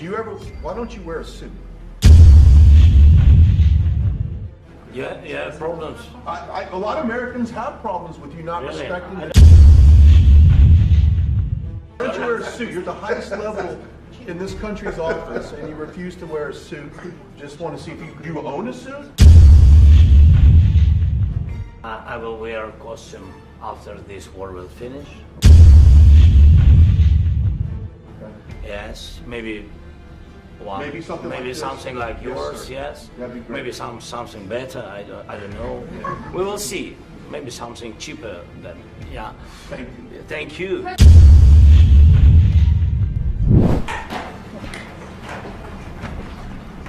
Why don't you wear a suit? Yeah, problems. A lot of Americans have problems with you not Really? respecting Why don't you wear a suit? You're the highest level in this country's office and you refuse to wear a suit. Just want to see if you own a suit? I will wear a costume after this war will finish. Okay. Yes, maybe one. Maybe something like yours. sir. Yes. That'd be great. Maybe something better. I don't know. We will see. Maybe something cheaper than yeah. Thank you. Thank you.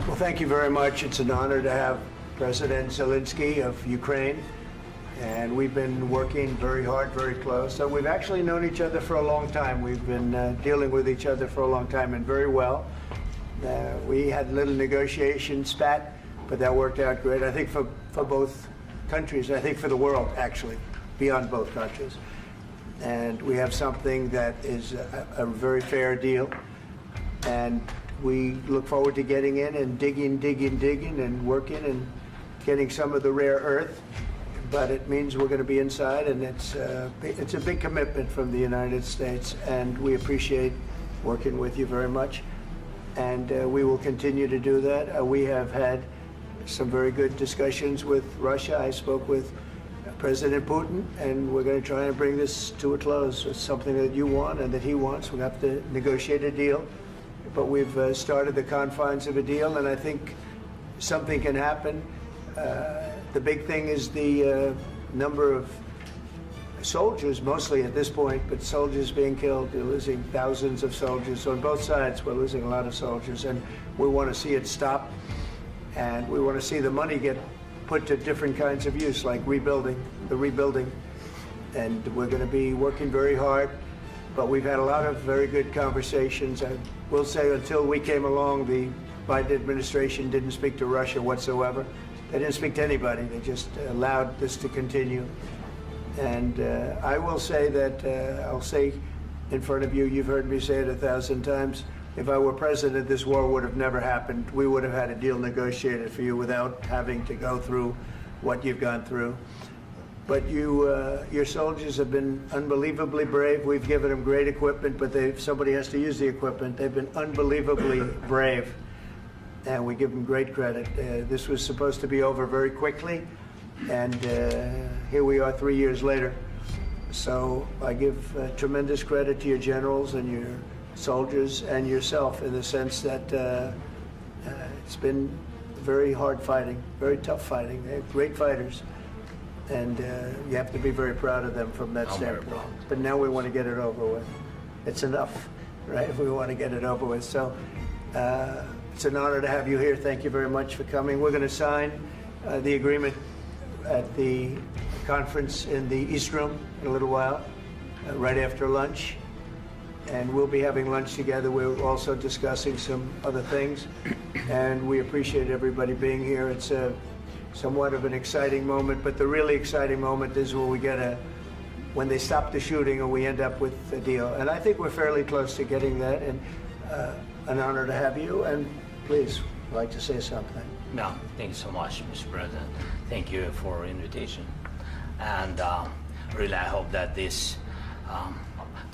Well, thank you very much. It's an honor to have President Zelensky of Ukraine. And we've been working very hard, very close. So we've actually known each other for a long time. We've been dealing with each other for a long time and very well. We had a little negotiation spat, but that worked out great. I think for both countries, I think for the world, actually, beyond both countries. And we have something that is a very fair deal. And we look forward to getting in and digging and working and getting some of the rare earth. But it means we're going to be inside, and it's a big commitment from the United States, and we appreciate working with you very much. And we will continue to do that. We have had some very good discussions with Russia. I spoke with President Putin, and we're going to try and bring this to a close. It's something that you want and that he wants. We have to negotiate a deal, but we've started the confines of a deal, and I think something can happen. The big thing is the number of soldiers, mostly at this point, but soldiers being killed. They're losing thousands of soldiers. On both sides, we're losing a lot of soldiers, and we want to see it stop. And we want to see the money get put to different kinds of use, like rebuilding. And we're going to be working very hard. But we've had a lot of very good conversations. I will say until we came along, the Biden administration didn't speak to Russia whatsoever. They didn't speak to anybody. They just allowed this to continue. And I will say that, I'll say in front of you, you've heard me say it 1,000 times, if I were president, this war would have never happened. We would have had a deal negotiated for you without having to go through what you've gone through. But your soldiers have been unbelievably brave. We've given them great equipment, but somebody has to use the equipment. They've been unbelievably brave. And we give them great credit. This was supposed to be over very quickly, and here we are 3 years later. So I give tremendous credit to your generals and your soldiers and yourself in the sense that it's been very hard fighting, very tough fighting. They're great fighters, and you have to be very proud of them from that standpoint. But now we want to get it over with. It's enough, right? We want to get it over with. So. It's an honor to have you here. Thank you very much for coming. We're going to sign the agreement at the conference in the East Room in a little while, right after lunch. And we'll be having lunch together. We're also discussing some other things. And we appreciate everybody being here. It's somewhat of an exciting moment, but the really exciting moment is when they stop the shooting and we end up with a deal. And I think we're fairly close to getting that. And an honor to have you, and please, I'd like to say something. No, thank you so much, Mr. President. Thank you for invitation. And really, I hope that this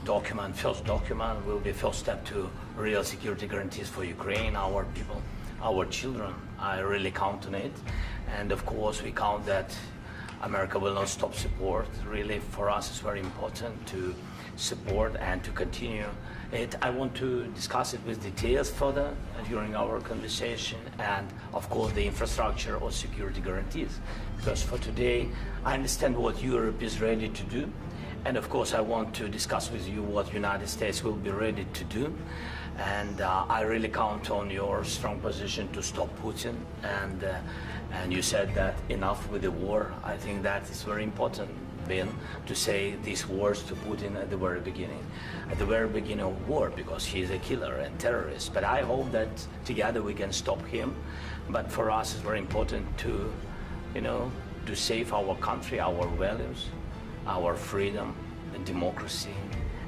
first document, will be first step to real security guarantees for Ukraine, our people, our children. I really count on it. And of course, we count that America will not stop support. Really, for us, it's very important to support and to continue it. I want to discuss it with details further during our conversation, and of course the infrastructure or security guarantees, because for today I understand what Europe is ready to do, and of course I want to discuss with you what United States will be ready to do. And I really count on your strong position to stop Putin, and you said that enough with the war. I think that is very important, Ben, to say these words to Putin at the very beginning of war, because he's a killer and terrorist. But I hope that together we can stop him. But for us, it's very important to, to save our country, our values, our freedom and democracy,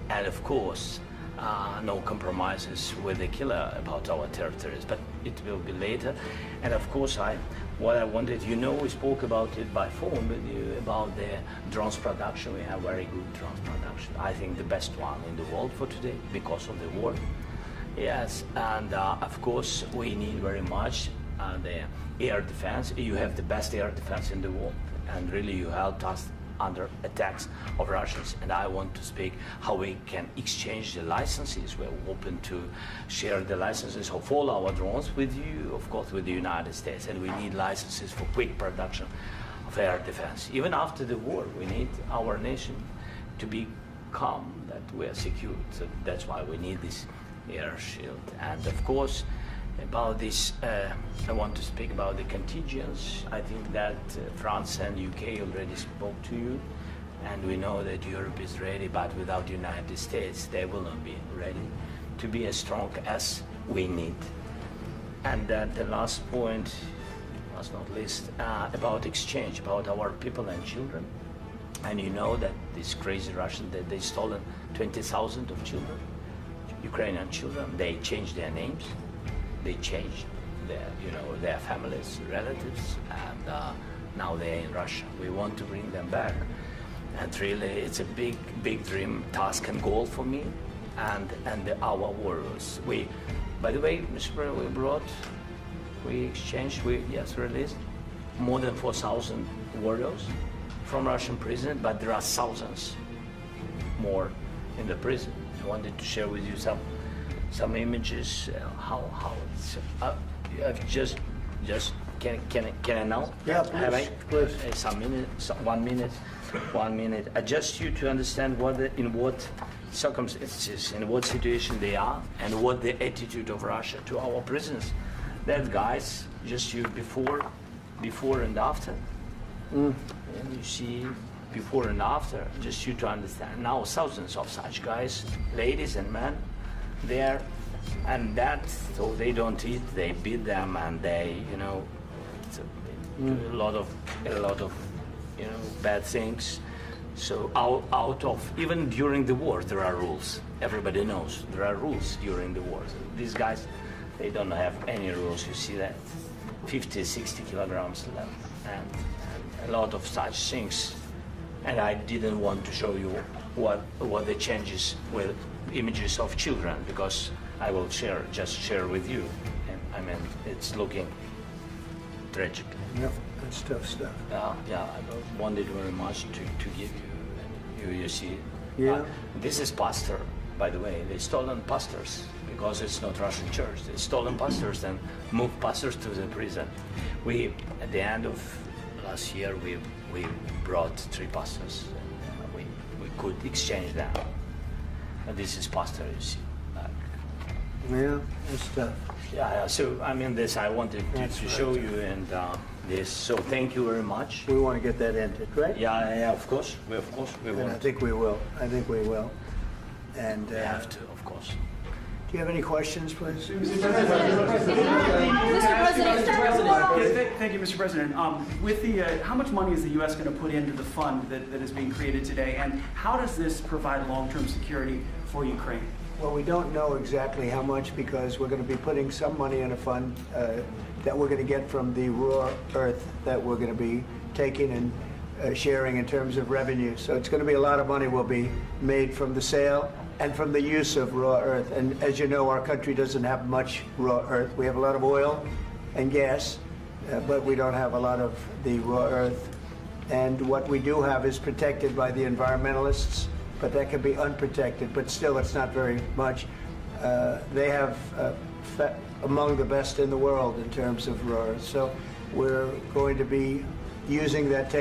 and of course, no compromises with the killer about our territories, but it will be later. And of course, what I wanted, we spoke about it by phone with you about the drones production. We have very good drones production. I think the best one in the world for today because of the war. Yes, and of course, we need very much the air defense. You have the best air defense in the world, and really you helped us under attacks of Russians. And I want to speak how we can exchange the licenses. We're open to share the licenses of all our drones with you, of course, with the United States. And we need licenses for quick production of air defense. Even after the war, we need our nation to be calm, that we are secure. So that's why we need this air shield. And of course, about this, I want to speak about the contingents. I think that France and UK already spoke to you, and we know that Europe is ready, but without the United States, they will not be ready to be as strong as we need. And then the last point, last not least, about exchange, about our people and children. And you know that this crazy Russian, that they stolen 20,000 of children, Ukrainian children. They changed their names. They changed their families, relatives, and now they're in Russia. We want to bring them back, and really, it's a big dream, task, and goal for me, and our warriors. By the way, Mr. President, we released more than 4,000 warriors from Russian prison, but there are thousands more in the prison. I wanted to share with you some images, how it's, can I now? Yeah, please. Please. 1 minute. Just you to understand in what circumstances, in what situation they are, and what the attitude of Russia to our prisoners. That guys, just you before and after. And you see before and after, just you to understand. Now thousands of such guys, ladies and men, there, and so they don't eat, they beat them, and they, do a lot of bad things. So out of, even during the war, there are rules. Everybody knows there are rules during the war. These guys, they don't have any rules. You see that, 50, 60 kilograms left, and a lot of such things. And I didn't want to show you what the changes with images of children, because I will just share with you. And I mean, it's looking tragic. Yep, that's tough stuff. I wanted very much to give you, and you see. Yeah. This is pastor, by the way. They stolen pastors because it's not Russian church. They stolen pastors and moved pastors to the prison. At the end of last year, we brought 3 pastors. And, we could exchange them. And this is pastor, you see. Yeah, that's tough. Yeah. So I mean, this I wanted to show you, and this. So thank you very much. We want to get that ended, right? Yeah. Of course, we And want. I think we will. And We have to, of course. do you have any questions, please? Mr. President. Thank you, Mr. President. With how much money is the U.S. going to put into the fund that is being created today, and how does this provide long-term security for Ukraine? Well, we don't know exactly how much, because we're going to be putting some money in a fund that we're going to get from the raw earth that we're going to be taking and sharing in terms of revenue. So it's going to be a lot of money will be made from the sale and from the use of raw earth. And as you know, our country doesn't have much raw earth. We have a lot of oil and gas, but we don't have a lot of the raw earth. And what we do have is protected by the environmentalists, but that can be unprotected, but still it's not very much. They have among the best in the world in terms of raw earth. So we're going to be using that,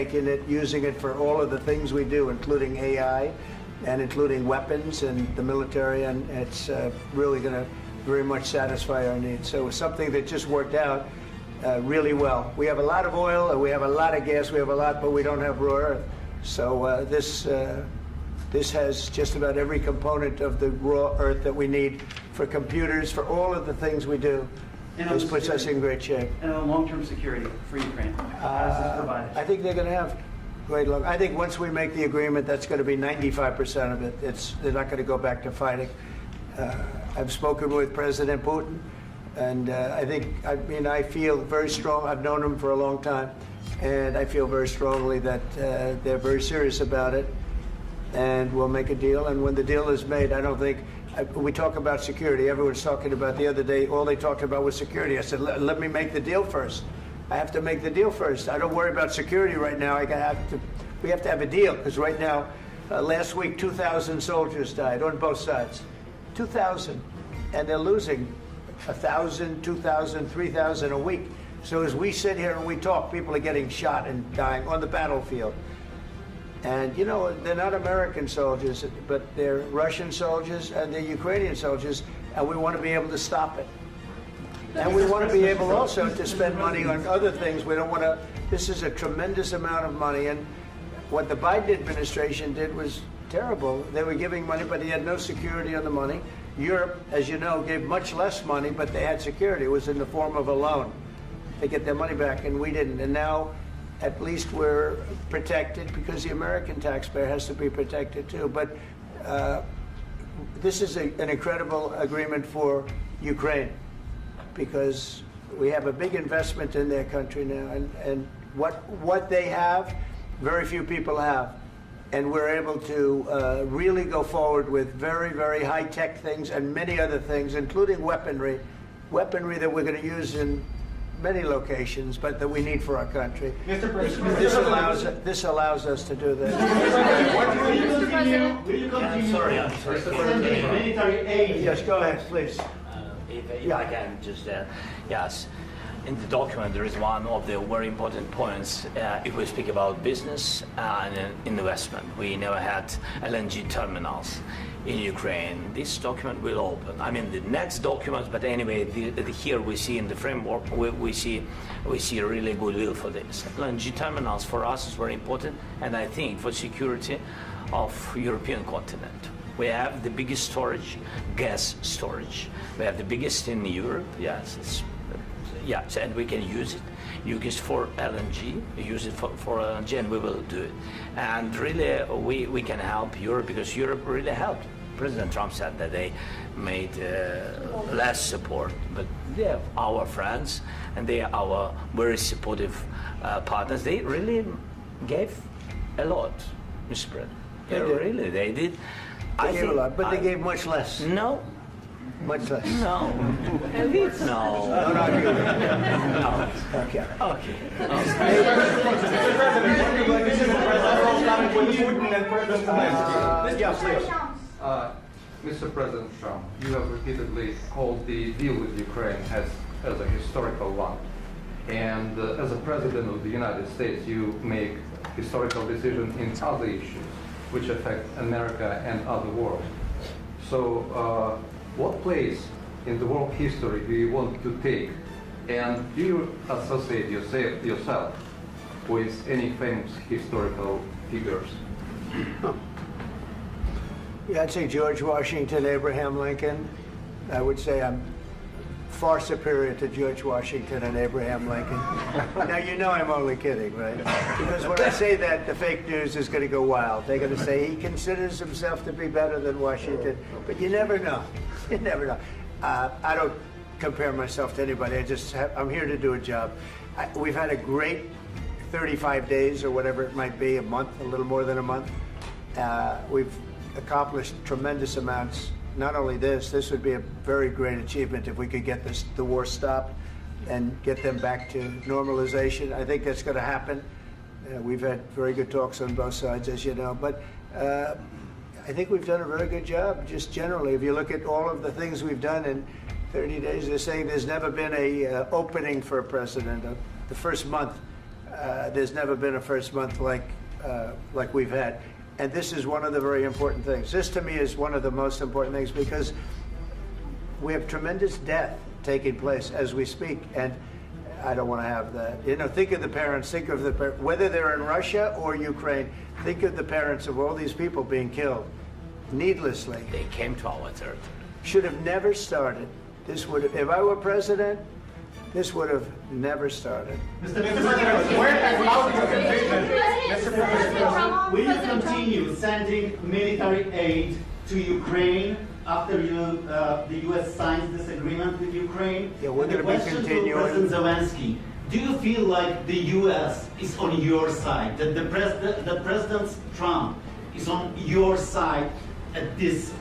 using it for all of the things we do, including AI and including weapons and the military, and it's really going to very much satisfy our needs. So it's something that just worked out really well. We have a lot of oil, and we have a lot of gas, we have a lot, but we don't have raw earth. So this has just about every component of the raw earth that we need for computers, for all of the things we do. This puts us in great shape. And on long-term security for Ukraine, how does this provide? I think they're going to have great luck. I think once we make the agreement, that's going to be 95% of it. They're not going to go back to fighting. I've spoken with President Putin, and I feel very strong. I've known him for a long time, and I feel very strongly that they're very serious about it, and we'll make a deal. And when the deal is made, I don't think, we talk about security. Everyone's talking about the other day, all they talked about was security. I said, let me make the deal first. I have to make the deal first. I don't worry about security right now. We have to have a deal, because right now, last week, 2,000 soldiers died on both sides. 2,000, and they're losing 1,000, 2,000, 3,000 a week. So as we sit here and we talk, people are getting shot and dying on the battlefield. And you know, they're not American soldiers, but they're Russian soldiers and they're Ukrainian soldiers, and we want to be able to stop it. And we want to be able also to spend money on other things. We don't want to, this is a tremendous amount of money, and what the Biden administration did was terrible. They were giving money, but they had no security on the money. Europe, as you know, gave much less money, but they had security. It was in the form of a loan. They get their money back, and we didn't. And now, at least we're protected, because the American taxpayer has to be protected too. But this is an incredible agreement for Ukraine, because we have a big investment in their country now, and what they have, very few people have. And we're able to really go forward with very, very high-tech things and many other things, including weaponry that we're going to use in many locations, but that we need for our country. Mr. President, This allows us to do this. Mr. President, will you continue I'm sorry. sending military aid? Yes, go ahead, please. If I can just, yes. In the document, there is one of the very important points. If we speak about business and investment, we never had LNG terminals in Ukraine. This document will open. I mean, the next document, but anyway, here we see in the framework, we see really goodwill for this. LNG terminals for us is very important, and I think for security of European continent. We have the biggest storage, gas storage. We have the biggest in Europe. Yes, and we can use it for LNG, use it for LNG, and we will do it. And really, we can help Europe, because Europe really helped. President Trump said that they made less support, but they are our friends, and they are our very supportive partners. They really gave a lot, Mr. President. They did. They gave a lot, but they gave much less. No. Much less. No. No. No. Okay. Okay. Mr. President Trump, you have repeatedly called the deal with Ukraine as a historical one. And as a President of the United States, you make historical decisions in other issues which affect America and other world. So what place in the world history do you want to take? And do you associate yourself with any famous historical figures? Yeah, I'd say George Washington, Abraham Lincoln. I would say I'm far superior to George Washington and Abraham Lincoln. Now, you know I'm only kidding, right? Because when I say that, the fake news is going to go wild. They're going to say he considers himself to be better than Washington. But you never know. You never know. I don't compare myself to anybody. I'm here to do a job. We've had a great 35 days or whatever it might be, a month, a little more than a month. We've accomplished tremendous amounts. Not only this would be a very great achievement if we could get the war stopped and get them back to normalization. I think that's going to happen. We've had very good talks on both sides, as you know. But I think we've done a very good job, just generally. If you look at all of the things we've done in 30 days, they're saying there's never been a opening for a president. The first month, there's never been a first month like we've had. And this is one of the very important things. This, to me, is one of the most important things, because we have tremendous death taking place as we speak, and I don't want to have that. You know, think of the parents, whether they're in Russia or Ukraine, think of the parents of all these people being killed needlessly. They came to our territory. Should have never started. This would have, if I were president, this would have never started. Mr. President, where has out your conviction? Mr. President, will you continue sending military aid to Ukraine after the U.S. signs this agreement with Ukraine. Yeah, we're And the gonna be question to continuing. President Zelensky: do you feel like the U.S. is on your side? That the President Trump is on your side at this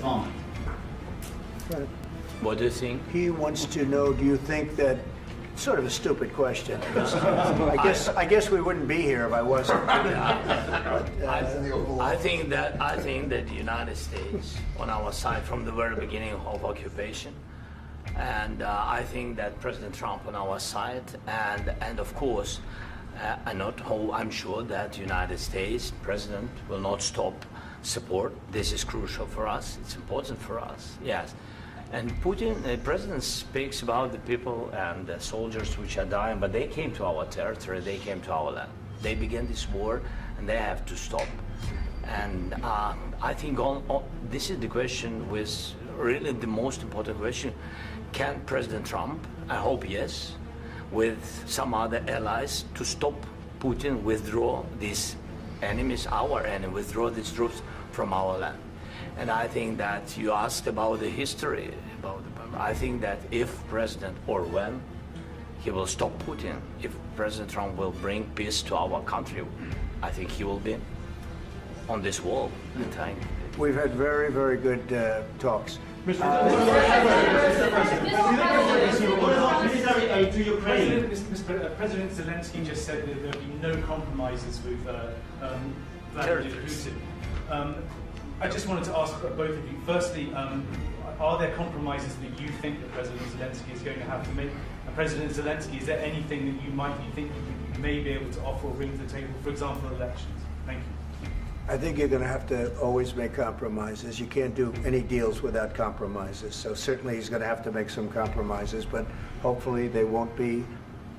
moment? What do you think? He wants to know, do you think that, sort of a stupid question. I guess we wouldn't be here if I wasn't. I think that the United States on our side from the very beginning of occupation, and I think that President Trump on our side, and of course, I'm sure that United States President will not stop support. This is crucial for us. It's important for us. Yes. And Putin, the president, speaks about the people and the soldiers which are dying, but they came to our territory, they came to our land. They began this war, and they have to stop. And I think this is the question, with really the most important question: can President Trump, I hope yes, with some other allies, to stop Putin, withdraw these enemies, our enemy, withdraw these troops from our land? And I think that you asked about the history, I think that if President, or when, he will stop Putin, if President Trump will bring peace to our country, I think he will be on this wall. We've had very, very good talks. What about military aid to Ukraine? President Zelensky just said that there will be no compromises with Vladimir Putin. I just wanted to ask both of you, firstly, are there compromises that you think that President Zelensky is going to have to make? And President Zelensky, is there anything that you think you may be able to offer or bring to the table, for example, elections? Thank you. I think you're going to have to always make compromises. You can't do any deals without compromises. So certainly he's going to have to make some compromises, but hopefully they won't be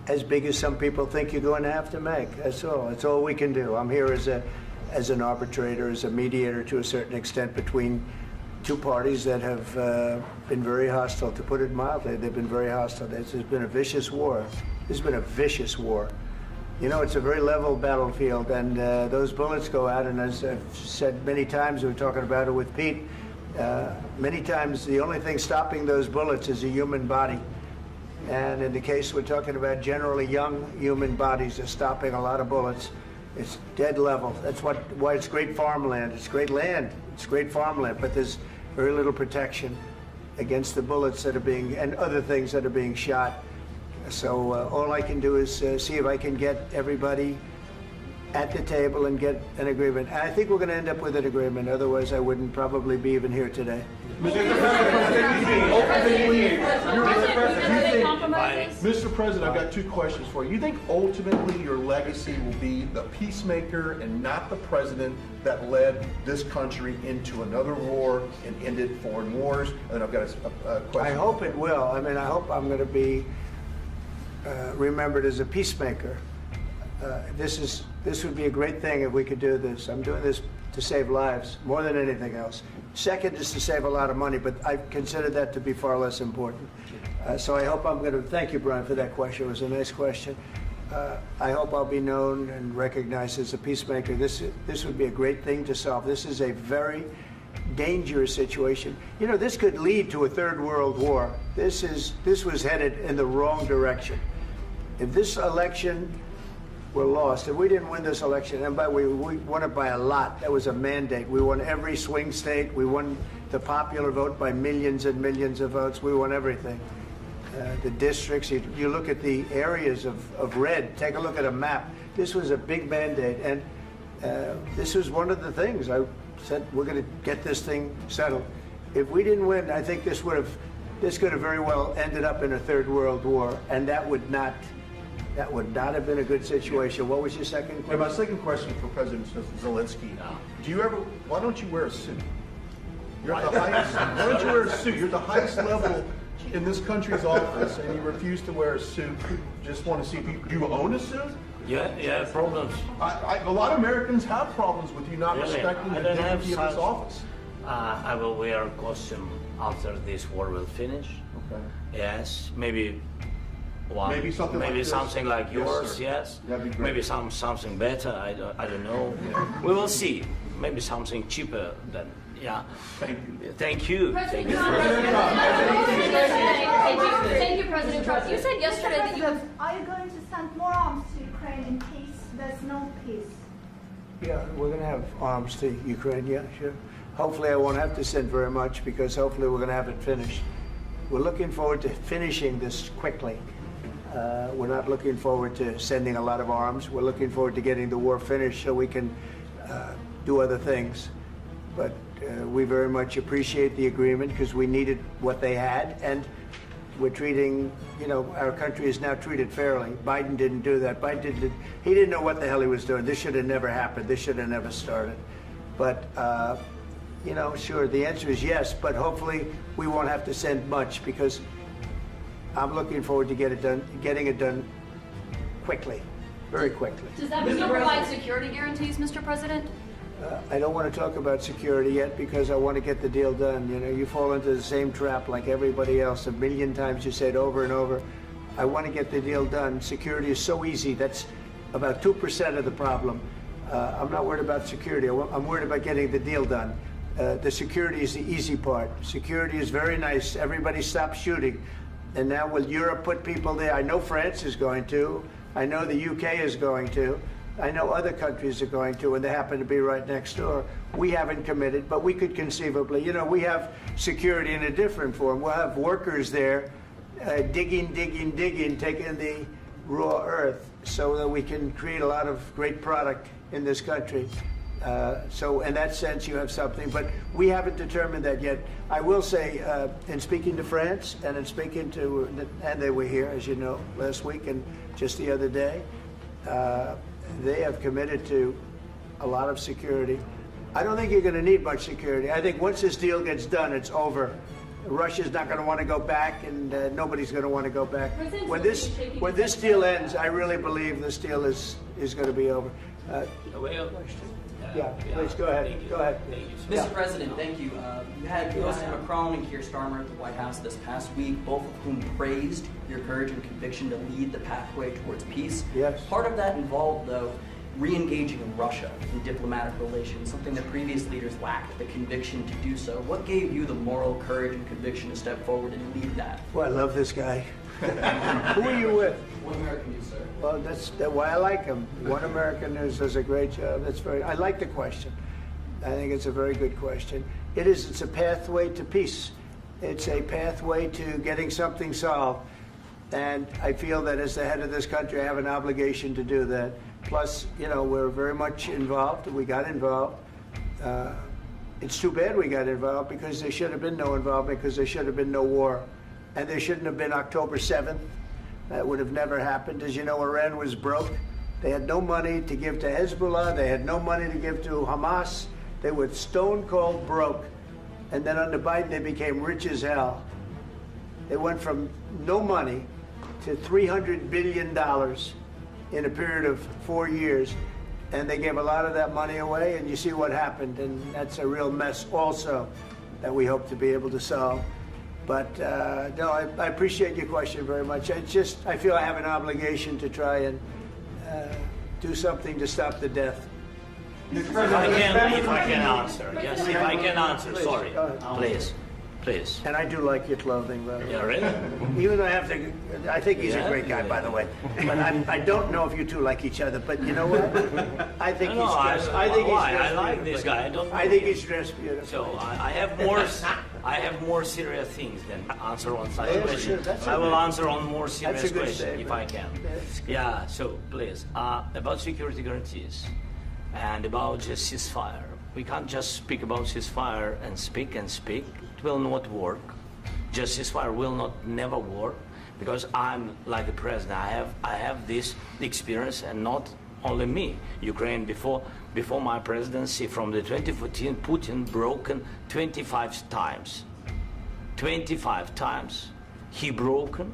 as big as some people think you're going to have to make. That's all. That's all we can do. I'm here as an arbitrator, as a mediator to a certain extent between two parties that have been very hostile. To put it mildly, they've been very hostile. This has been a vicious war. This has been a vicious war. You know, it's a very level battlefield, and those bullets go out, and as I've said many times, we were talking about it with Pete, many times the only thing stopping those bullets is a human body. And in the case we're talking about, generally young human bodies are stopping a lot of bullets. It's dead level. That's why it's great farmland. It's great land. It's great farmland, but there's very little protection against the bullets that are being, and other things that are being shot. So all I can do is see if I can get everybody at the table and get an agreement. And I think we're going to end up with an agreement. Otherwise, I wouldn't probably be even here today. Mr. President, I've got two questions for you. You think ultimately your legacy will be the peacemaker and not the president that led this country into another war and ended foreign wars? And then I've got a question. I hope it will. I mean, I hope I'm going to be remembered as a peacemaker. This would be a great thing if we could do this. I'm doing this to save lives more than anything else. Second is to save a lot of money, but I consider that to be far less important. So I hope I'm going to, thank you, Brian, for that question. It was a nice question. I hope I'll be known and recognized as a peacemaker. This would be a great thing to solve. This is a very dangerous situation. You know, this could lead to a third world war. This was headed in the wrong direction. If this election were lost, if we didn't win this election, and we won it by a lot, that was a mandate. We won every swing state. We won the popular vote by millions and millions of votes. We won everything. The districts, you look at the areas of red, take a look at a map. This was a big mandate, and this was one of the things. I said, we're going to get this thing settled. If we didn't win, I think this could have very well ended up in a third world war, and that would not have been a good situation. What was your second question? And my second question for President Zelensky: why don't you wear a suit? You're at the highest. Why don't you wear a suit? You're at the highest level in this country's office, and you refuse to wear a suit. Just want to see if do you own a suit? Yeah, problems. A lot of Americans have problems with you not respecting the dignity of this office. I will wear a costume after this war will finish. Okay. Yes, maybe something like yours. Yes. That'd be great. Maybe something better. I don't know. We will see. Maybe something cheaper than Yeah. Thank you. Thank you. President Thank you. Trump, thank you, President Trump. You said yesterday that you have. Are you going to send more arms to Ukraine in peace? There's no peace. Yeah, we're going to have arms to Ukraine, yeah, sure. Hopefully I won't have to send very much because hopefully we're going to have it finished. We're looking forward to finishing this quickly. We're not looking forward to sending a lot of arms. We're looking forward to getting the war finished so we can do other things. But we very much appreciate the agreement because we needed what they had, and we're treating, you know, our country is now treated fairly. Biden didn't do that. He didn't know what the hell he was doing. This should have never happened. This should have never started. But, you know, sure, the answer is yes, but hopefully we won't have to send much because I'm looking forward to getting it done quickly, very quickly. Does that mean you'll provide security guarantees, Mr. President? I don't want to talk about security yet because I want to get the deal done. You know, you fall into the same trap like everybody else. A million times you say it over and over. I want to get the deal done. Security is so easy. That's about 2% of the problem. I'm not worried about security. I'm worried about getting the deal done. The security is the easy part. Security is very nice. Everybody stops shooting. And now will Europe put people there? I know France is going to. I know the UK is going to. I know other countries are going to, and they happen to be right next door. We haven't committed, but we could conceivably. You know, we have security in a different form. We'll have workers there digging, taking the raw earth so that we can create a lot of great product in this country. So in that sense, you have something, but we haven't determined that yet. I will say, in speaking to France and in speaking to, and they were here, as you know, last week and just the other day, they have committed to a lot of security. I don't think you're going to need much security. I think once this deal gets done, it's over. Russia's not going to want to go back, and nobody's going to want to go back. When this deal ends, I really believe this deal is going to be over. Yeah, please go ahead. Go ahead. Mr. President, thank you. You had President Macron and Keir Starmer at the White House this past week, both of whom praised your courage and conviction to lead the pathway towards peace. Yes. Part of that involved, though, re-engaging in Russia in diplomatic relations, something that previous leaders lacked the conviction to do so. What gave you the moral courage and conviction to step forward and lead that? Well, I love this guy. Who are you with? One American News, sir. Well, that's why I like him. One American News does a great job. I like the question. I think it's a very good question. It's a pathway to peace. It's a pathway to getting something solved. And I feel that as the head of this country, I have an obligation to do that. Plus, you know, we're very much involved. We got involved. It's too bad we got involved because there should have been no involvement because there should have been no war. And there shouldn't have been October 7th. That would have never happened. As you know, Iran was broke. They had no money to give to Hezbollah. They had no money to give to Hamas. They were stone cold broke. And then under Biden, they became rich as hell. They went from no money to $300 billion in a period of 4 years. And they gave a lot of that money away, and you see what happened. And that's a real mess also that we hope to be able to solve. But no, I appreciate your question very much. I feel I have an obligation to try and do something to stop the death. If I can answer, yes, if I can answer, Please, sorry, go ahead. please. And I do like your clothing, by the way. Yeah, really? Even though I think he's a great guy, by the way. But I don't know if you two like each other. But you know what? I think he's dressed. I like this guy. I think he's dressed beautiful. So I have more serious things than answer on such Yeah, question. sure, I will answer on more serious That's a good question statement. if I can. Yeah. So please, about security guarantees and about just ceasefire. We can't just speak about ceasefire and speak. It will not work. Just ceasefire will never work because I'm like the president. I have this experience, and not only me. Ukraine before my presidency, from the 2014, Putin broken 25 times. 25 times he broken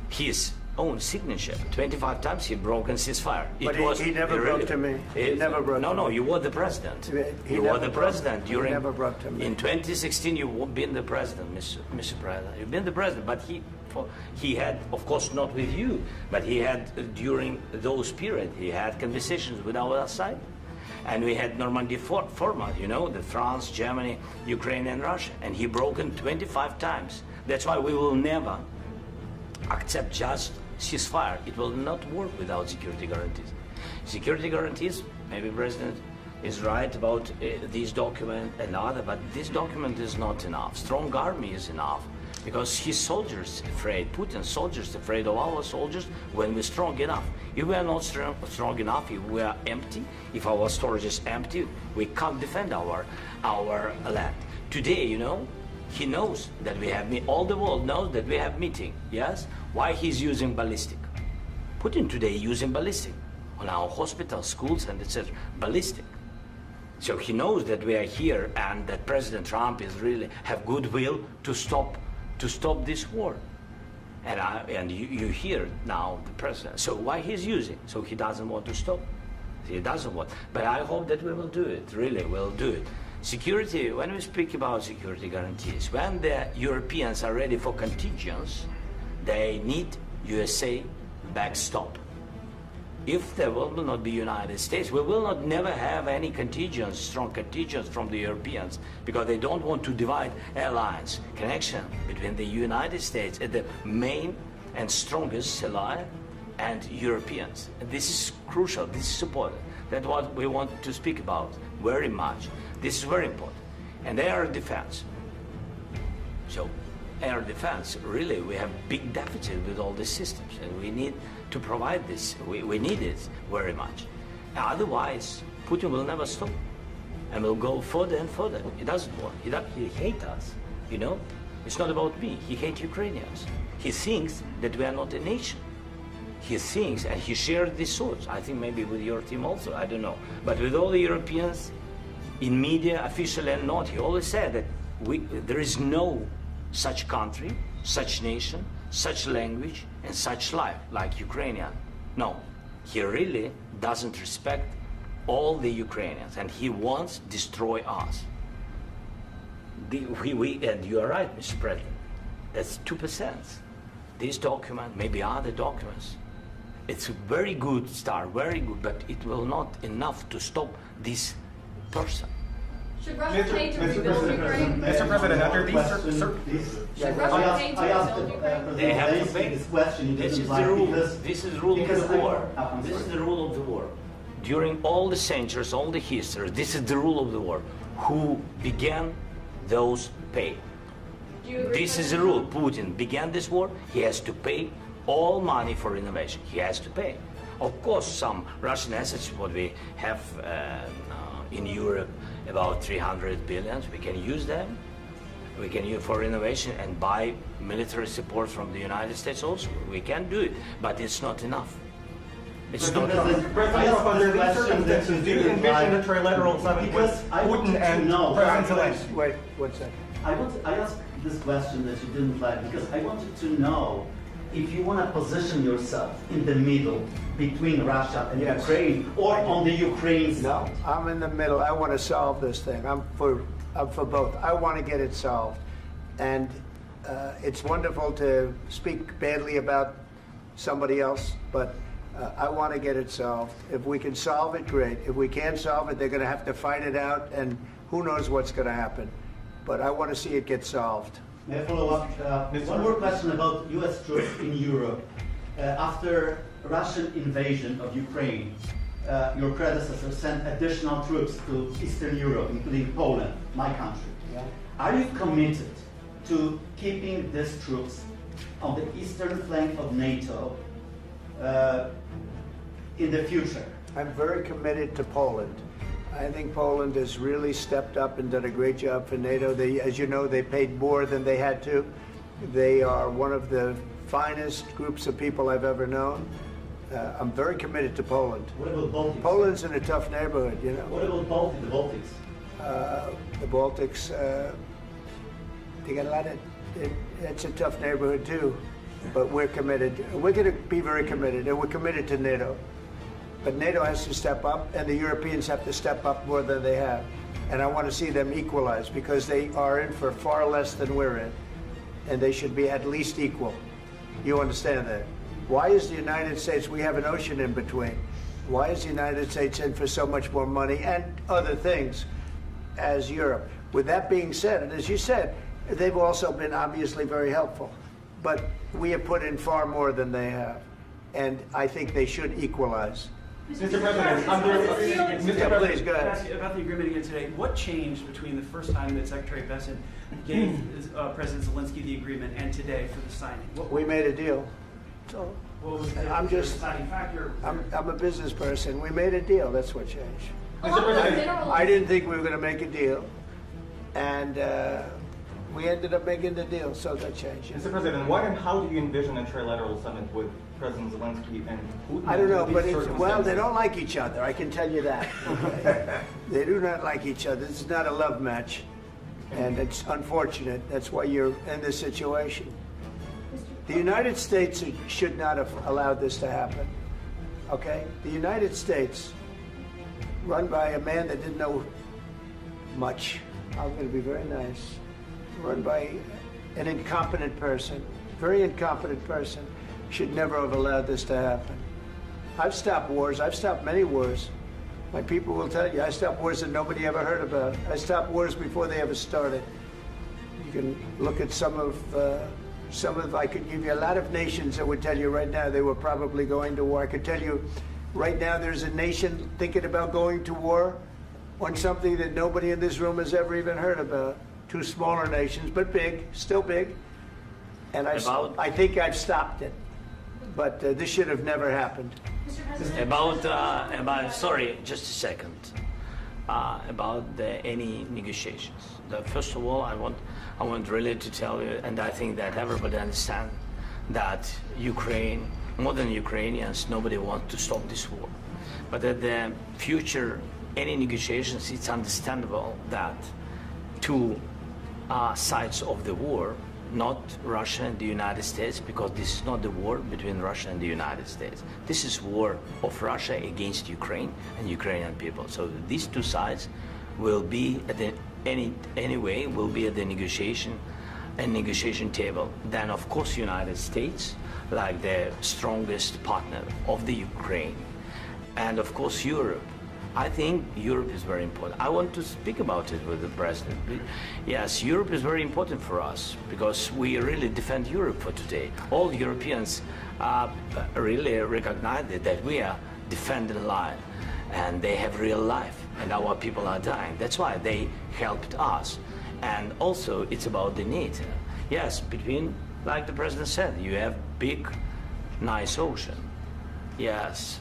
his own signature. 25 times he broken ceasefire. But he never broke to me. He never broke to me. No, you were the president. He You never were the broke- president he during. never broke to me. In 2016, you've been the president, Mr. President. You've been the president, but he had, of course, not with you, but he had during those periods. He had conversations with our side, And we had Normandy format, you know, the France, Germany, Ukraine, and Russia. And he broken 25 times. That's why we will never accept just ceasefire. It will not work without security guarantees. Security guarantees, maybe President is right about this document and other, but this document is not enough. Strong army is enough. Because his soldiers afraid, Putin's soldiers afraid of our soldiers when we're strong enough. If we are not strong enough, if we are empty, if our storage is empty, we can't defend our land. Today, you know, he knows that we have, all the world knows that we have meeting, yes? Why he's using ballistic? Putin today using ballistic on our hospitals, schools, and etc. Ballistic. So he knows that we are here and that President Trump is really have goodwill to stop this war. And you hear now the president. So why he's using? So he doesn't want to stop. He doesn't want. But I hope that we will do it. Really, we'll do it. Security. When we speak about security guarantees, when the Europeans are ready for contingents, they need USA backstop. If there will not be United States, we will not never have any contingents, strong contingents from the Europeans, because they don't want to divide alliance, connection between the United States as the main and strongest ally and Europeans. And this is crucial, this is important. That's what we want to speak about very much. This is very important. And air defense. So air defense, really, we have big deficit with all these systems, and we need to provide this. We need it very much. Otherwise, Putin will never stop and will go further and further. It doesn't work. He hates us, you know? It's not about me. He hates Ukrainians. He thinks that we are not a nation. He thinks, and he shared these thoughts, I think maybe with your team also, I don't know. But with all the Europeans, in media, officially and not, he always said that there is no such country, such nation, such language, and such life like Ukrainian. No, he really doesn't respect all the Ukrainians, and he wants to destroy us. And you are right, Mr. President, that's 2%. This document, maybe other documents, it's a very good start, very good, but it will not enough to stop this person. Should Russia pay to rebuild Ukraine? Mr. President, under these Should Russia pay to rebuild Ukraine? They have to pay. This question This is the rule. This is the rule of the war. This is the rule of the war. During all the centuries, all the history, this is the rule of the war. Who began, those pay. This is the rule. Putin began this war. He has to pay all money for innovation. He has to pay. Of course, some Russian assets, what we have in Europe, about 300 billion, we can use them. We can use for innovation and buy military support from the United States also. We can do it, but it's not enough. It's not enough. President, under these circumstances, do you envision a trilateral summit with Putin and President Zelensky? Wait, 1 second. I asked this question that you didn't like because I wanted to know if you want to position yourself in the middle between Russia and Yes. Ukraine or on the Ukraine side. No, I'm in the middle. I want to solve this thing. I'm for both. I want to get it solved. And it's wonderful to speak badly about somebody else, but I want to get it solved. If we can solve it, great. If we can't solve it, they're going to have to fight it out, and who knows what's going to happen. But I want to see it get solved. May I follow up? One more question about U.S. troops in Europe. After Russian invasion of Ukraine, your predecessor sent additional troops to Eastern Europe, including Poland, my country. Yeah. Are you committed to keeping these troops on the eastern flank of NATO in the future? I'm very committed to Poland. I think Poland has really stepped up and done a great job for NATO. They, as you know, they paid more than they had to. They are one of the finest groups of people I've ever known. I'm very committed to Poland. What about Baltics? Poland's in a tough neighborhood, you know. What about the Baltics? The Baltics, they got a lot of, it's a tough neighborhood too. But we're committed. We're going to be very committed, and we're committed to NATO. But NATO has to step up, and the Europeans have to step up more than they have. And I want to see them equalize, because they are in for far less than we're in. And they should be at least equal. You understand that? Why is the United States, we have an ocean in between. Why is the United States in for so much more money and other things as Europe? With that being said, and as you said, they've also been obviously very helpful. But we have put in far more than they have. And I think they should equalize. Mr. President, Yeah, please, go ahead. Ask you about the agreement again today. What changed between the first time that Secretary Bessent gave President Zelensky the agreement and today for the signing? We made a deal. So What was the I'm just, deciding factor? I'm a business person. We made a deal. That's what changed. Mr. President, I didn't think we were going to make a deal. And we ended up making the deal, so that changed. Mr. President, what and how do you envision a trilateral summit with President Zelensky and Putin? I don't know, but these it's, well, they circumstances? don't like each other. I can tell you that. Okay? They do not like each other. This is not a love match, and it's unfortunate. That's why you're in this situation. The United States should not have allowed this to happen. Okay? The United States, run by a man that didn't know much. I'm going to be very nice. Run by an incompetent person, very incompetent person, should never have allowed this to happen. I've stopped wars. I've stopped many wars. My people will tell you, I stopped wars that nobody ever heard about. I stopped wars before they ever started. You can look at some of, I could give you a lot of nations that would tell you right now they were probably going to war. I could tell you right now there's a nation thinking about going to war on something that nobody in this room has ever even heard about. Two smaller nations, but big, still big. And I think I've stopped it. But this should have never happened. Sorry, just a second. About any negotiations. First of all, I want really to tell you, and I think that everybody understands that Ukraine, more than Ukrainians, nobody wants to stop this war. But at the future, any negotiations, it's understandable that two sides of the war, not Russia and the United States, because this is not the war between Russia and the United States. This is war of Russia against Ukraine and Ukrainian people. So these two sides will be at the anyway will be at the negotiation table. Then of course United States, like the strongest partner of the Ukraine, and of course Europe. I think Europe is very important. I want to speak about it with the President. Yes, Europe is very important for us because we really defend Europe for today. All Europeans really recognize that we are defending life and they have real life and our people are dying. That's why they helped us. And also it's about the NATO. Yes, between, like the President said, you have big, nice ocean. Yes,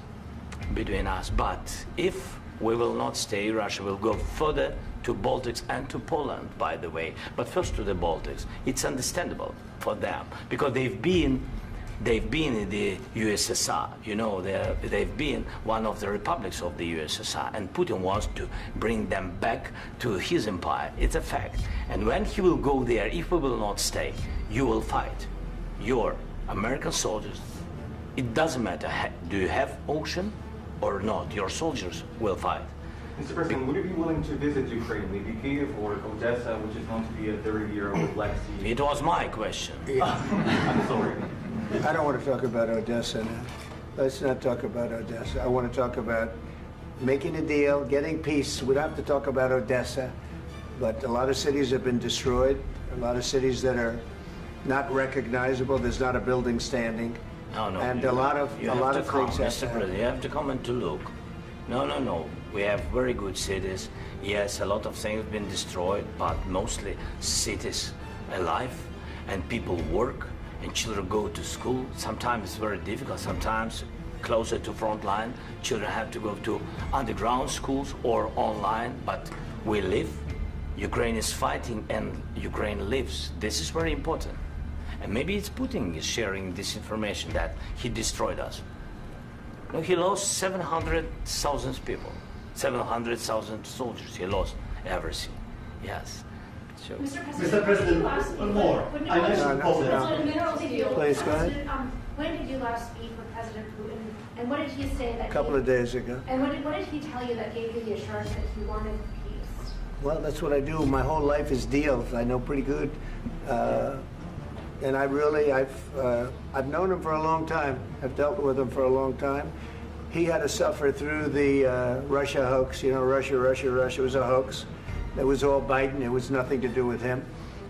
between us. But if we will not stay, Russia will go further to Baltics and to Poland, by the way. But first to the Baltics. It's understandable for them because they've been in the USSR. You know, they've been one of the republics of the USSR, and Putin wants to bring them back to his empire. It's a fact. And when he will go there, if we will not stay, you will fight. Your American soldiers, it doesn't matter, do you have ocean or not, your soldiers will fight. Mr. President, would you be willing to visit Ukraine, maybe Kyiv or Odessa, which is known to be a 30-year-old Black Sea? It was my question. I'm sorry. I don't want to talk about Odessa now. Let's not talk about Odessa. I want to talk about making a deal, getting peace. We don't have to talk about Odessa, but a lot of cities have been destroyed. A lot of cities that are not recognizable. There's not a building standing. No, and a lot of things have to happen. You have to come and to look. No. We have very good cities. Yes, a lot of things have been destroyed, but mostly cities alive, and people work, and children go to school. Sometimes it's very difficult. Sometimes closer to front line, children have to go to underground schools or online. But we live. Ukraine is fighting, and Ukraine lives. This is very important. And maybe it's Putin is sharing this information that he destroyed us. No, he lost 700,000 people, 700,000 soldiers. He lost everything. Yes. So. Mr. President, one more. I mentioned Poland. Please, go ahead. When did you last speak with President Putin, and what did he say that? A couple of days ago. And what did he tell you that gave you the assurance that he wanted peace? Well, that's what I do. My whole life is deals. I know pretty good. And I've known him for a long time. I've dealt with him for a long time. he had to suffer through the Russia hoax. You know, Russia was a hoax. It was all Biden. It was nothing to do with him.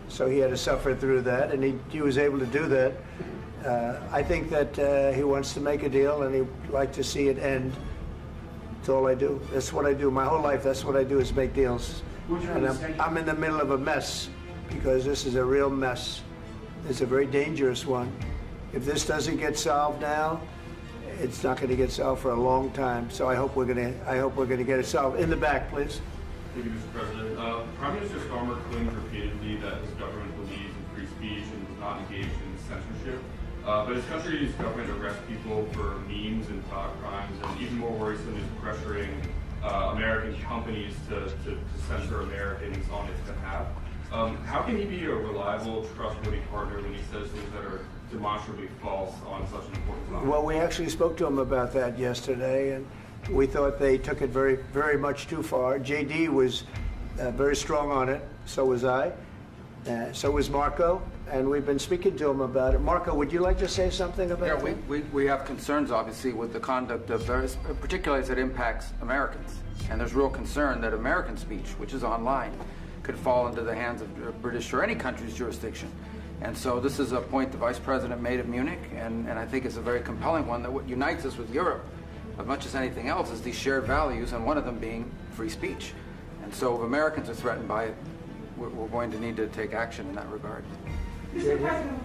So he had to suffer through that, and he was able to do that. I think that he wants to make a deal, and he'd like to see it end. That's all I do. That's what I do. My whole life, that's what I do, is make deals. And I'm in the middle of a mess, because this is a real mess. It's a very dangerous one. If this doesn't get solved now, it's not going to get solved for a long time. So I hope we're going to get it solved. In the back, please. Thank you, Mr. President. Prime Minister Starmer claimed repeatedly that his government believes in free speech and was not engaged in censorship. But his country's government arrests people for memes and thought crimes, and even more worrisome is pressuring American companies to censor Americans on its behalf. How can he be a reliable, trustworthy partner when he says things that are demonstrably false on such an important topic? Well, we actually spoke to him about that yesterday, and we thought they took it very, very much too far. JD was very strong on it. So was I. So was Marco. And we've been speaking to him about it. Marco, would you like to say something about that? Yeah, we have concerns, obviously, with the conduct of various, particularly as it impacts Americans. And there's real concern that American speech, which is online, could fall into the hands of British or any country's jurisdiction. And so this is a point the Vice President made at Munich, and I think it's a very compelling one, that what unites us with Europe, as much as anything else, is these shared values, and one of them being free speech. And so if Americans are threatened by it, we're going to need to take action in that regard. Mr. President.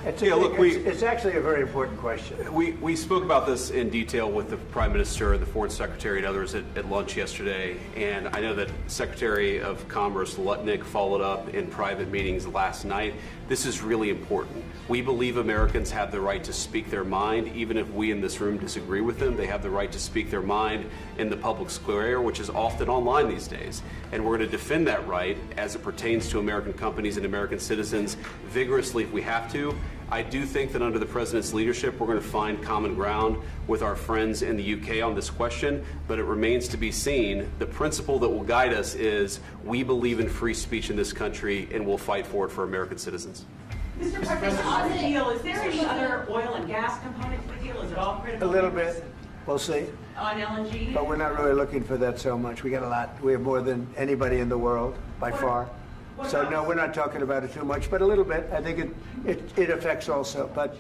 It's actually a very important question. We spoke about this in detail with the Prime Minister, the Foreign Secretary, and others at lunch yesterday. And I know that Secretary of Commerce Lutnick followed up in private meetings last night. This is really important. We believe Americans have the right to speak their mind, even if we in this room disagree with them. They have the right to speak their mind in the public square, which is often online these days. And we're going to defend that right as it pertains to American companies and American citizens vigorously if we have to. I do think that under the President's leadership, we're going to find common ground with our friends in the UK on this question, but it remains to be seen. The principle that will guide us is we believe in free speech in this country, and we'll fight for it for American citizens. Mr. President, on the deal, is there any other oil and gas component to the deal? Is it all critical? A little bit. We'll see. On LNG? But we're not really looking for that so much. We got a lot. We have more than anybody in the world, by far. So no, we're not talking about it too much, but a little bit. I think it affects also, but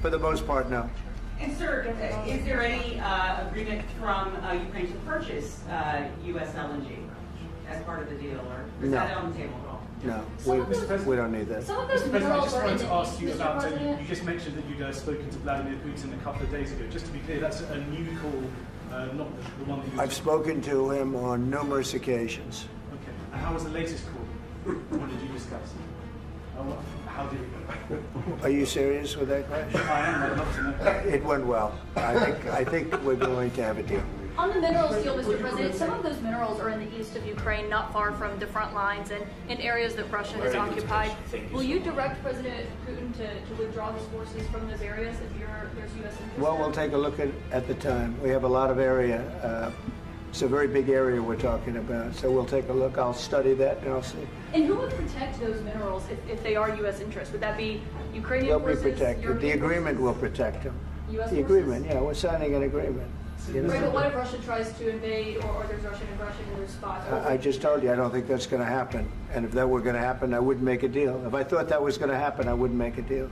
for the most part, no. And sir, is there any agreement from Ukraine to purchase U.S. LNG as part of the deal, or is that on the table at all? No, we don't need that. Mr. President, I just wanted to ask you about, you just mentioned that you'd spoken to Vladimir Putin a couple of days ago. Just to be clear, that's a new call, not the one that you... I've spoken to him on numerous occasions. Okay, and how was the latest call? What did you discuss? How did it go? Are you serious with that question? I am, I'd love to know. It went well. I think we're going to have a deal. On the minerals deal, Mr. President, some of those minerals are in the east of Ukraine, not far from the front lines and in areas that Russia has occupied. Will you direct President Putin to withdraw his forces from those areas if there's U.S. interest? Well, we'll take a look at the time. We have a lot of area. It's a very big area we're talking about, so we'll take a look. I'll study that and I'll see. And who would protect those minerals if they are U.S. interests? Would that be Ukrainian forces? They'll be protected. European The agreement forces? will protect them. U.S. The agreement, yeah, we're signing an agreement. You know? Right, but what if Russia tries to invade or there's Russian aggression in those spots? I just told you I don't think that's going to happen. And if that were going to happen, I wouldn't make a deal. If I thought that was going to happen, I wouldn't make a deal.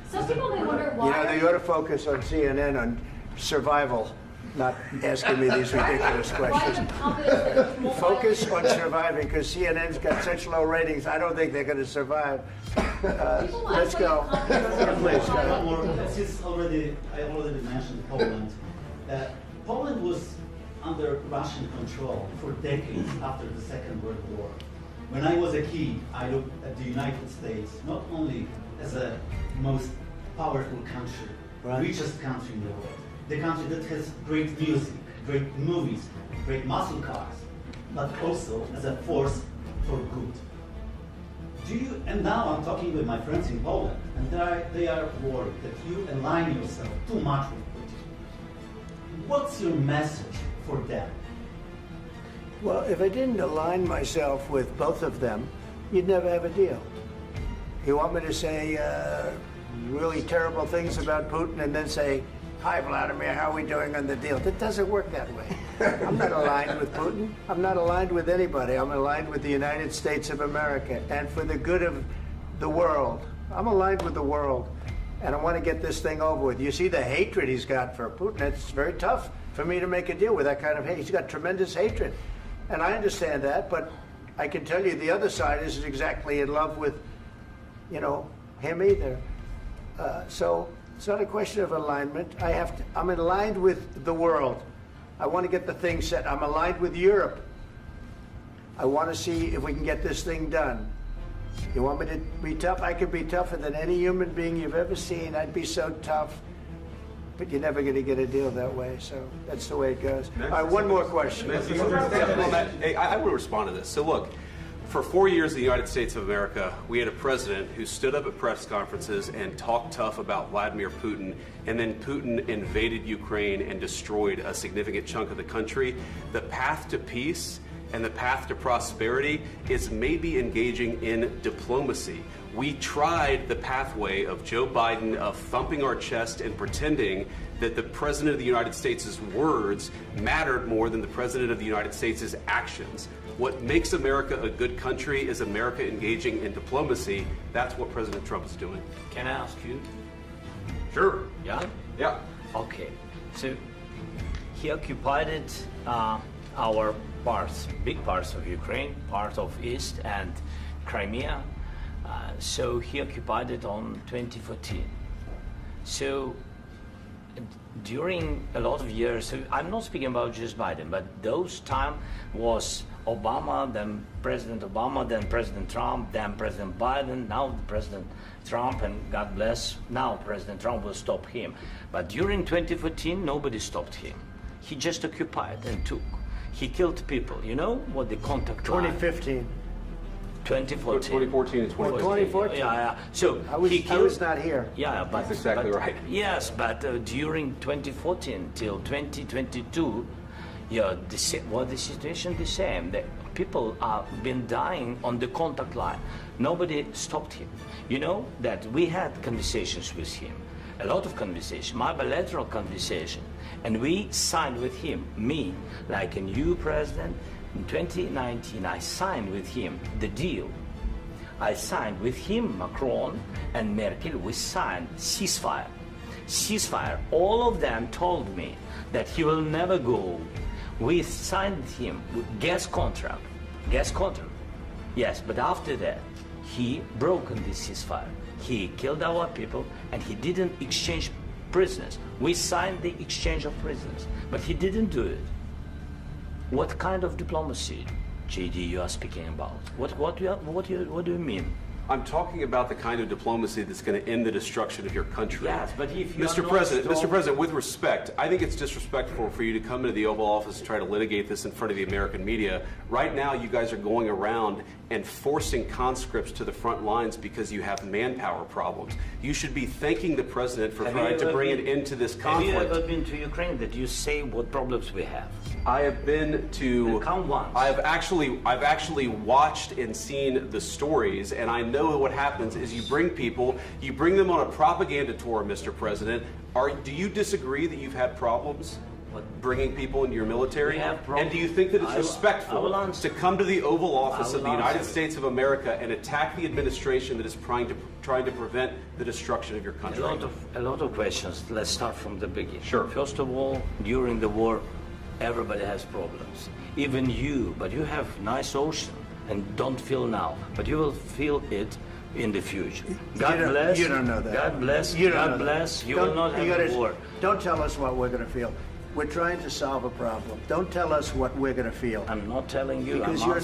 Some people may wonder why. You know, they ought to focus on CNN on survival, not asking me these ridiculous questions. Focus on surviving, because CNN's got such low ratings. I don't think they're going to survive. Let's go. Please, Since I already mentioned Poland. Poland was under Russian control for decades after the Second World War. When I was a kid, I looked at the United States not only as a most powerful country, richest country in the world, the country that has great music, great movies, great muscle cars, but also as a force for good. And now I'm talking with my friends in Poland, and they are worried that you align yourself too much with Putin. What's your message for them? Well, if I didn't align myself with both of them, you'd never have a deal. You want me to say really terrible things about Putin and then say, hi Vladimir, how are we doing on the deal? It doesn't work that way. I'm not aligned with Putin. I'm not aligned with anybody. I'm aligned with the United States of America and for the good of the world. I'm aligned with the world and I want to get this thing over with. You see the hatred he's got for Putin. It's very tough for me to make a deal with that kind of hate. He's got tremendous hatred. And I understand that, but I can tell you the other side isn't exactly in love with, you know, him either. So it's not a question of alignment. I'm aligned with the world. I want to get the thing set. I'm aligned with Europe. I want to see if we can get this thing done. You want me to be tough? I could be tougher than any human being you've ever seen. I'd be so tough. But you're never going to get a deal that way, so that's the way it goes. All right, one more question. Hey, I want to respond to this. So look, for 4 years in the United States of America, we had a president who stood up at press conferences and talked tough about Vladimir Putin, and then Putin invaded Ukraine and destroyed a significant chunk of the country. The path to peace and the path to prosperity is maybe engaging in diplomacy. We tried the pathway of Joe Biden of thumping our chest and pretending that the President of the United States' words mattered more than the President of the United States' actions. What makes America a good country is America engaging in diplomacy. That's what President Trump is doing. Can I ask you? Sure. Yeah? Yeah. Okay. So he occupied our parts, big parts of Ukraine, part of East and Crimea. So he occupied it on 2014. So during a lot of years, so I'm not speaking about just Biden, but those time was Obama, then President Obama, then President Trump, then President Biden, now President Trump, and God bless, now President Trump will stop him. But during 2014, nobody stopped him. He just occupied and took. He killed people. You know what the contact 2015. 2014. 2014 and 2015. 2014. Yeah. So I was not here. Yeah, but that's exactly right. Yes, but during 2014 till 2022, yeah, the situation the same. The people have been dying on the contact line. Nobody stopped him. You know that we had conversations with him, a lot of conversation, my bilateral conversation, and we signed with him, me, like a new president. In 2019, I signed with him the deal. I signed with him, Macron and Merkel, we signed ceasefire. Ceasefire. All of them told me that he will never go. We signed with him with gas contract. Gas contract. Yes, but after that, he broke the ceasefire. He killed our people and he didn't exchange prisoners. We signed the exchange of prisoners, but he didn't do it. What kind of diplomacy, JD, you are speaking about? What do you mean? I'm talking about the kind of diplomacy that's going to end the destruction of your country. Yes, but if you Mr. President, with respect, I think it's disrespectful for you to come into the Oval Office and try to litigate this in front of the American media. Right now, you guys are going around and forcing conscripts to the front lines because you have manpower problems. You should be thanking the President for trying to bring an end to this conflict. Have you ever been to Ukraine that you say what problems we have? I have been to. Count once. I've actually watched and seen the stories, and I know what happens is you bring them on a propaganda tour, Mr. President. Do you disagree that you've had problems bringing people into your military? And do you think that it's respectful to come to the Oval Office of the United States of America and attack the administration that is trying to prevent the destruction of your country? A lot of questions. Let's start from the beginning. Sure. First of all, during the war, everybody has problems. Even you, but you have nice ocean and don't feel now, but you will feel it in the future. God bless. You don't know that. God bless. You God bless. You will not have a war. Don't tell us what we're going to feel. We're trying to solve a problem. Don't tell us what we're going to feel. I'm not telling you. Because I'm you're